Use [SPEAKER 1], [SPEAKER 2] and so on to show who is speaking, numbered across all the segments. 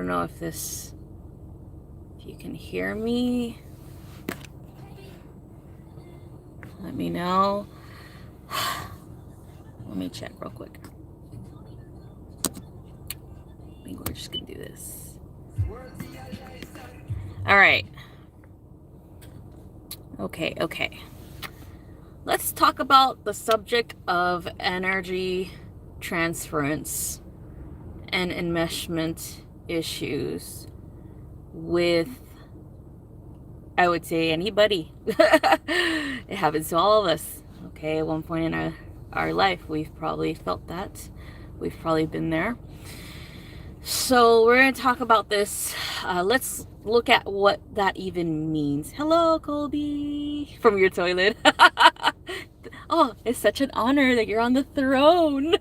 [SPEAKER 1] don't know if you can hear me. Let me know. Let me check real quick. I think we're just gonna do this. All right. Okay. Let's talk about the subject of energy transference and enmeshment issues with, I would say, anybody. It happens to all of us. Okay, at one point in our life, we've probably felt that. We've probably been there. So we're going to talk about this. Let's look at what that even means. Hello, Colby, from your toilet. Oh, it's such an honor that you're on the throne.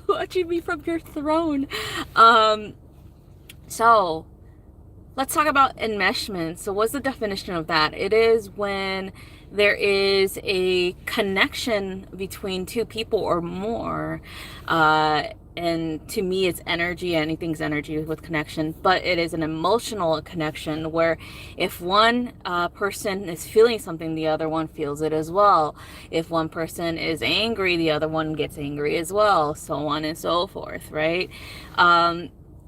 [SPEAKER 1] Watching me from your throne. So let's talk about enmeshment. So what's the definition of that? It is when there is a connection between two people or more. And to me, it's energy. Anything's energy with connection, but it is an emotional connection where if one person is feeling something, the other one feels it as well. If one person is angry, the other one gets angry as well, so on and so forth, right?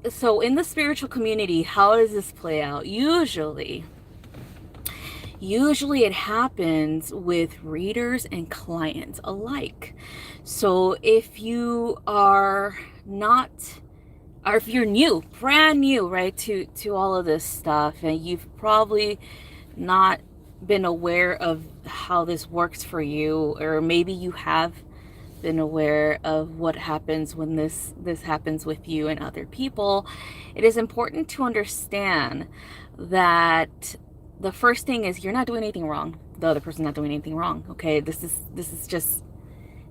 [SPEAKER 1] So in the spiritual community, how does this play out? Usually it happens with readers and clients alike. So if you are not, or if you're new, brand new, right, to all of this stuff, and you've probably not been aware of how this works for you, or maybe you have been aware of what happens when this happens with you and other people, it is important to understand that the first thing is you're not doing anything wrong. The other person's not doing anything wrong. Okay, this is just,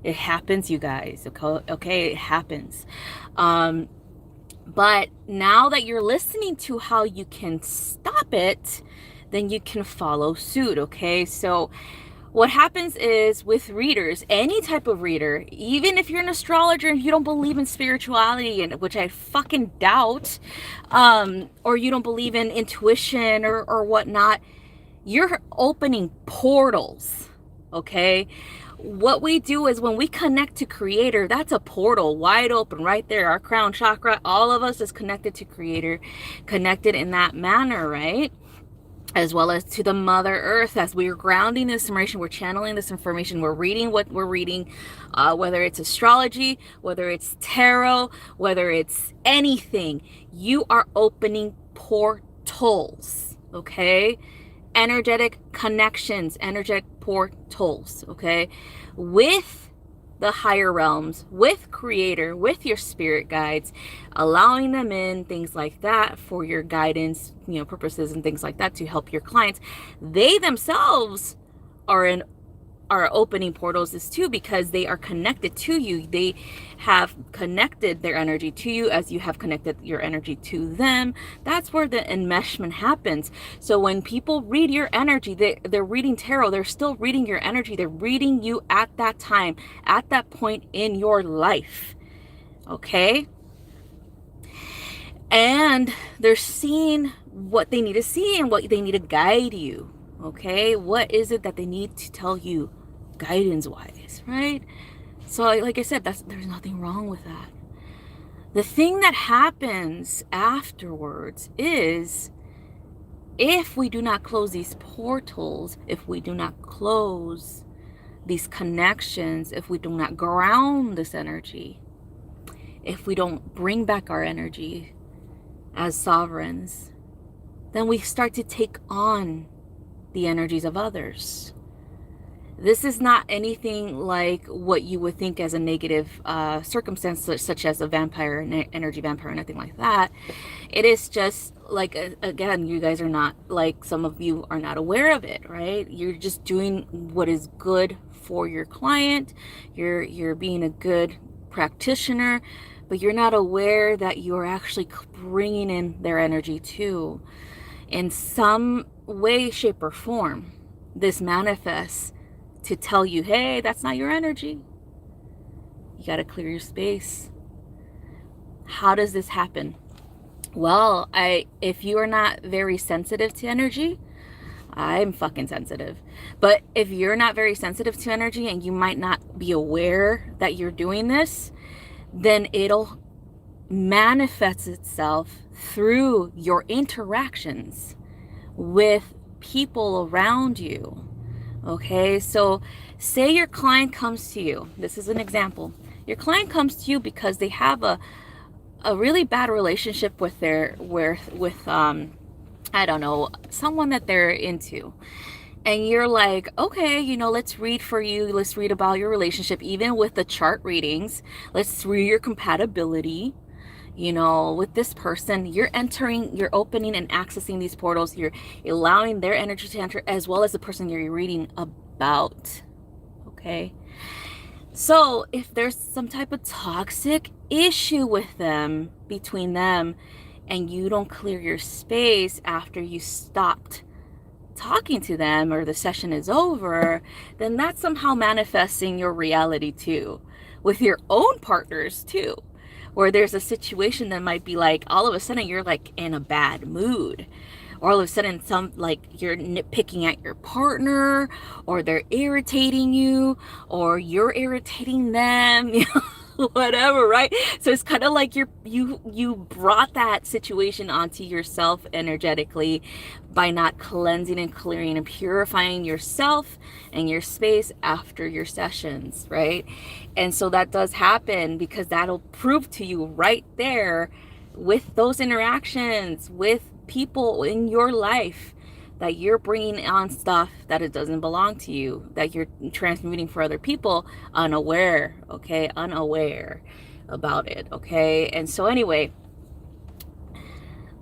[SPEAKER 1] it happens, you guys. Okay, it happens. But now that you're listening to how you can stop it, then you can follow suit. Okay, so what happens is with readers, any type of reader, even if you're an astrologer and you don't believe in spirituality, and which I fucking doubt, or you don't believe in intuition or whatnot, you're opening portals. Okay, what we do is when we connect to Creator, that's a portal wide open right there. Our crown chakra, all of us is connected to Creator, connected in that manner, right? As well as to the Mother Earth. As we're grounding this information, we're channeling this information, we're reading what we're reading, whether it's astrology, whether it's tarot, whether it's anything, you are opening portals. Okay, energetic connections, energetic portals. Okay, with the higher realms, with Creator, with your spirit guides, allowing them in, things like that, for your guidance, purposes and things like that, to help your clients. They themselves are opening portals is too, because they are connected to you. They have connected their energy to you as you have connected your energy to them. That's where the enmeshment happens. So when people read your energy, they're reading tarot, they're still reading your energy. They're reading you at that time, at that point in your life. Okay? And they're seeing what they need to see and what they need to guide you. Okay? What is it that they need to tell you guidance wise, right? So like I said, there's nothing wrong with that. The thing that happens afterwards is, if we do not close these portals, if we do not close these connections, if we do not ground this energy, if we don't bring back our energy as sovereigns, then we start to take on the energies of others. This is not anything like what you would think as a negative circumstance, such as a vampire, energy vampire, nothing like that. It is just like, again, you guys are not, like, some of you are not aware of it, right? You're just doing what is good for your client. You're being a good practitioner, but you're not aware that you're actually bringing in their energy too. In some way, shape, or form, this manifests to tell you, hey, that's not your energy. You got to clear your space. How does this happen? Well, if you are not very sensitive to energy, I'm fucking sensitive. But if you're not very sensitive to energy and you might not be aware that you're doing this, then it'll manifest itself through your interactions with people around you. Okay, so say your client comes to you. This is an example. Your client comes to you because they have a really bad relationship with I don't know, someone that they're into. And you're like, okay, let's read for you. Let's read about your relationship, even with the chart readings. Let's read your compatibility, with this person. You're opening and accessing these portals. You're allowing their energy to enter, as well as the person you're reading about. Okay. So if there's some type of toxic issue with them, between them, and you don't clear your space after you stopped talking to them or the session is over, then that's somehow manifesting your reality too, with your own partners too, where there's a situation that might be like all of a sudden you're like in a bad mood, or all of a sudden you're nitpicking at your partner, or they're irritating you, or you're irritating them, whatever, right? So it's kind of like you brought that situation onto yourself energetically by not cleansing and clearing and purifying yourself and your space after your sessions, right? And so that does happen because that'll prove to you right there with those interactions with people in your life that you're bringing on stuff that it doesn't belong to you, that you're transmuting for other people unaware, okay? Unaware about it, okay? And so anyway,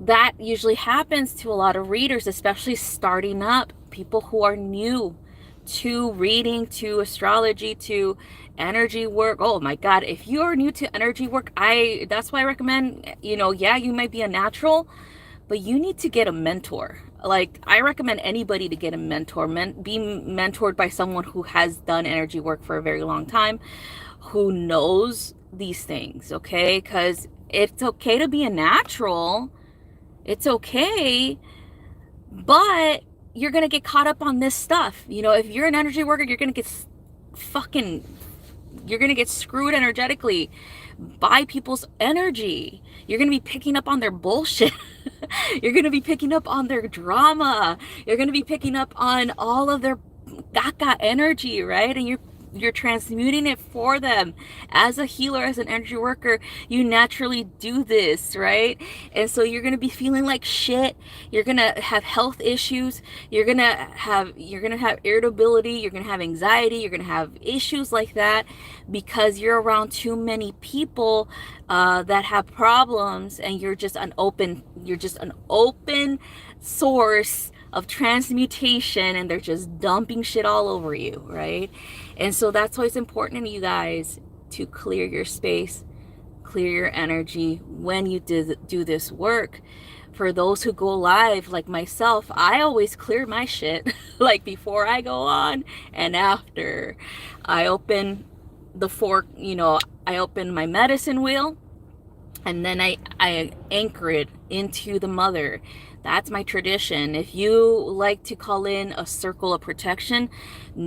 [SPEAKER 1] that usually happens to a lot of readers, especially starting up, people who are new to reading, to astrology, to energy work. Oh my God, if you are new to energy work, that's why I recommend, yeah, you might be a natural, but you need to get a mentor. Like, I recommend anybody to get a mentor, be mentored by someone who has done energy work for a very long time, who knows these things, okay? Because it's okay to be a natural. It's okay, but you're going to get caught up on this stuff. If you're an energy worker, you're going to get you're going to get screwed energetically by people's energy. You're going to be picking up on their bullshit. You're going to be picking up on their drama. You're going to be picking up on all of their gaga energy, right? And you're transmuting it for them. As a healer, as an energy worker, you naturally do this, right? And so you're going to be feeling like shit. You're going to have health issues. You're going to have irritability. You're going to have anxiety. You're going to have issues like that because you're around too many people that have problems, and you're just an open source of transmutation, and they're just dumping shit all over you, right? And so that's why it's important, you guys, to clear your space, clear your energy when you do this work. For those who go live, like myself, I always clear my shit, like before I go on and after. I open the fork, I open my medicine wheel, and then I anchor it into the mother. That's my tradition. If you like to call in a circle of protection,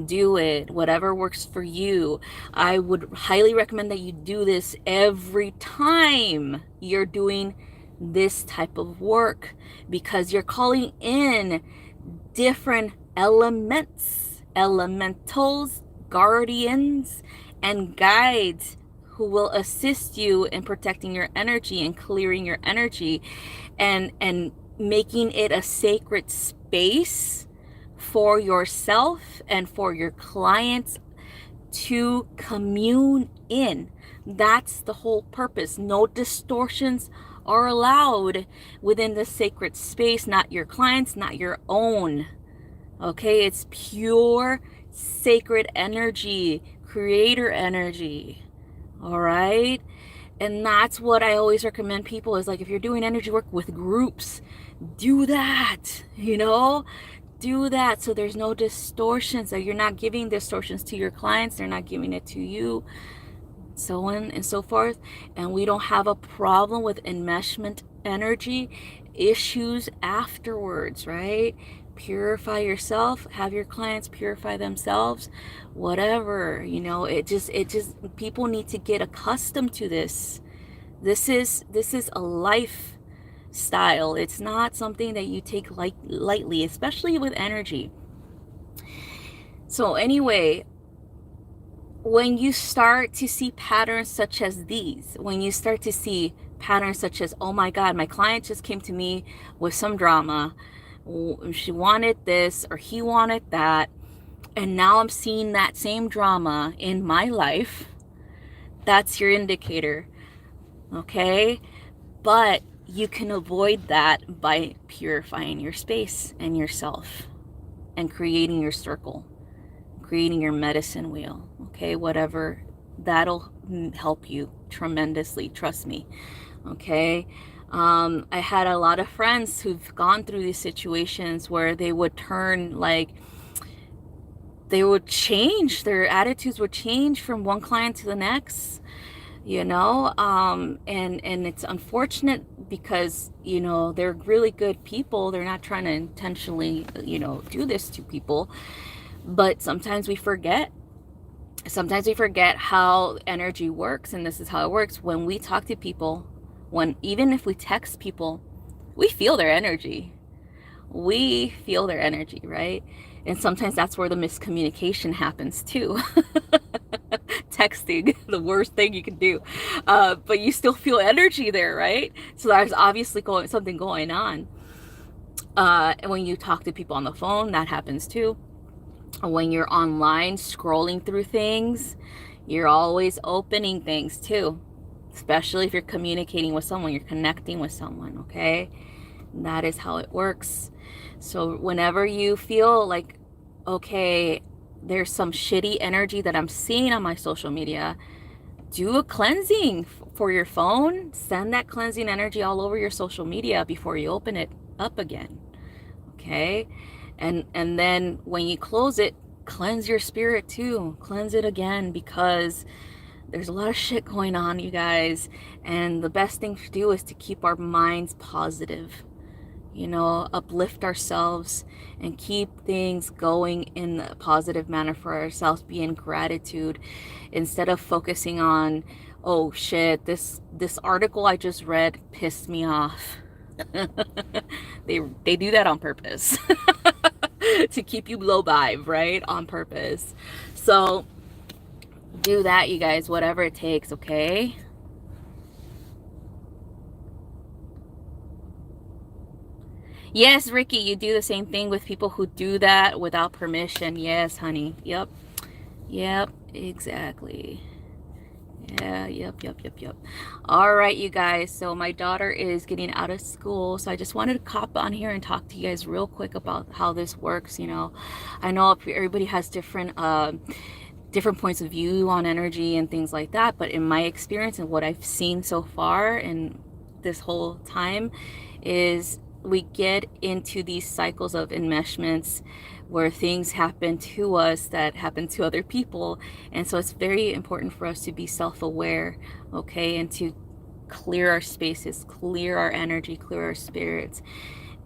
[SPEAKER 1] do it. Whatever works for you. I would highly recommend that you do this every time you're doing this type of work, because you're calling in different elements, elementals, guardians, and guides who will assist you in protecting your energy and clearing your energy, and making it a sacred space for yourself and for your clients to commune in. That's the whole purpose. No distortions are allowed within the sacred space, not your clients, not your own. Okay, it's pure sacred energy, creator energy. All right. And that's what I always recommend people, is like, if you're doing energy work with groups, do that, do that. So there's no distortions, that you're not giving distortions to your clients. They're not giving it to you. so on and so forth, and we don't have a problem with enmeshment energy issues afterwards, right? Purify yourself, have your clients purify themselves, whatever, you know. It just people need to get accustomed to this. This is a lifestyle. It's not something that you take lightly, especially with energy. So anyway, when you start to see patterns such as these, when you start to see patterns such as, oh my God, my client just came to me with some drama, she wanted this or he wanted that, and now I'm seeing that same drama in my life, that's your indicator, okay? But you can avoid that by purifying your space and yourself and creating your circle, creating your medicine wheel, okay? Whatever, that'll help you tremendously, trust me, okay? I had a lot of friends who've gone through these situations where they would turn, like, they would change, their attitudes would change from one client to the next, you know. And it's unfortunate because, you know, they're really good people. They're not trying to intentionally, you know, do this to people. But sometimes we forget how energy works. And this is how it works. When we talk to people, even if we text people, we feel their energy. We feel their energy, right? And sometimes that's where the miscommunication happens too. Texting, the worst thing you can do. But you still feel energy there, right? So there's obviously something going on. And when you talk to people on the phone, that happens too. When you're online scrolling through things, you're always opening things too. Especially if you're communicating with someone, you're connecting with someone, okay? That is how it works. So whenever you feel like, okay, there's some shitty energy that I'm seeing on my social media, do a cleansing for your phone. Send that cleansing energy all over your social media before you open it up again, okay? And then when you close it, cleanse your spirit too. Cleanse it again, because there's a lot of shit going on, you guys. And the best thing to do is to keep our minds positive, you know, uplift ourselves and keep things going in a positive manner for ourselves. Be in gratitude instead of focusing on, oh shit, this article I just read pissed me off. They do that on purpose. To keep you low vibe, right? On purpose. So do that, you guys, whatever it takes, okay? Yes, Ricky, you do the same thing with people who do that without permission. Yes, honey. Yep. Yep, exactly. Yeah, yep. All right, you guys. So my daughter is getting out of school. So I just wanted to cop on here and talk to you guys real quick about how this works. You know, I know everybody has different points of view on energy and things like that. But in my experience and what I've seen so far in this whole time is we get into these cycles of enmeshments where things happen to us that happen to other people. And so it's very important for us to be self-aware, okay, and to clear our spaces, clear our energy, clear our spirits,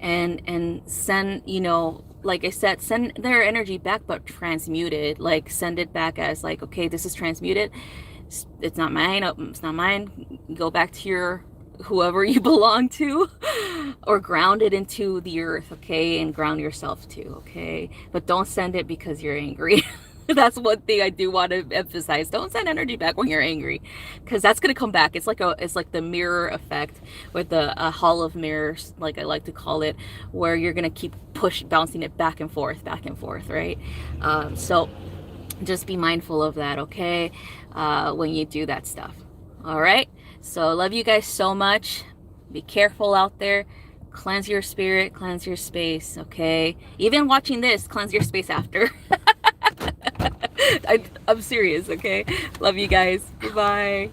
[SPEAKER 1] and send, you know, like I said, send their energy back, but transmute it. Like send it back as like, okay, this is transmuted, it's not mine, it's not mine, go back to your whoever you belong to, or ground it into the earth, okay? And ground yourself too, okay? But don't send it because you're angry. That's one thing I do want to emphasize. Don't send energy back when you're angry, because that's going to come back. It's like the mirror effect, with the hall of mirrors, like I like to call it, where you're going to keep bouncing it back and forth, right? So just be mindful of that, okay? When you do that stuff. All right? So love you guys so much. Be careful out there. Cleanse your spirit, cleanse your space, okay? Even watching this, cleanse your space after. I'm serious, okay? Love you guys. Goodbye.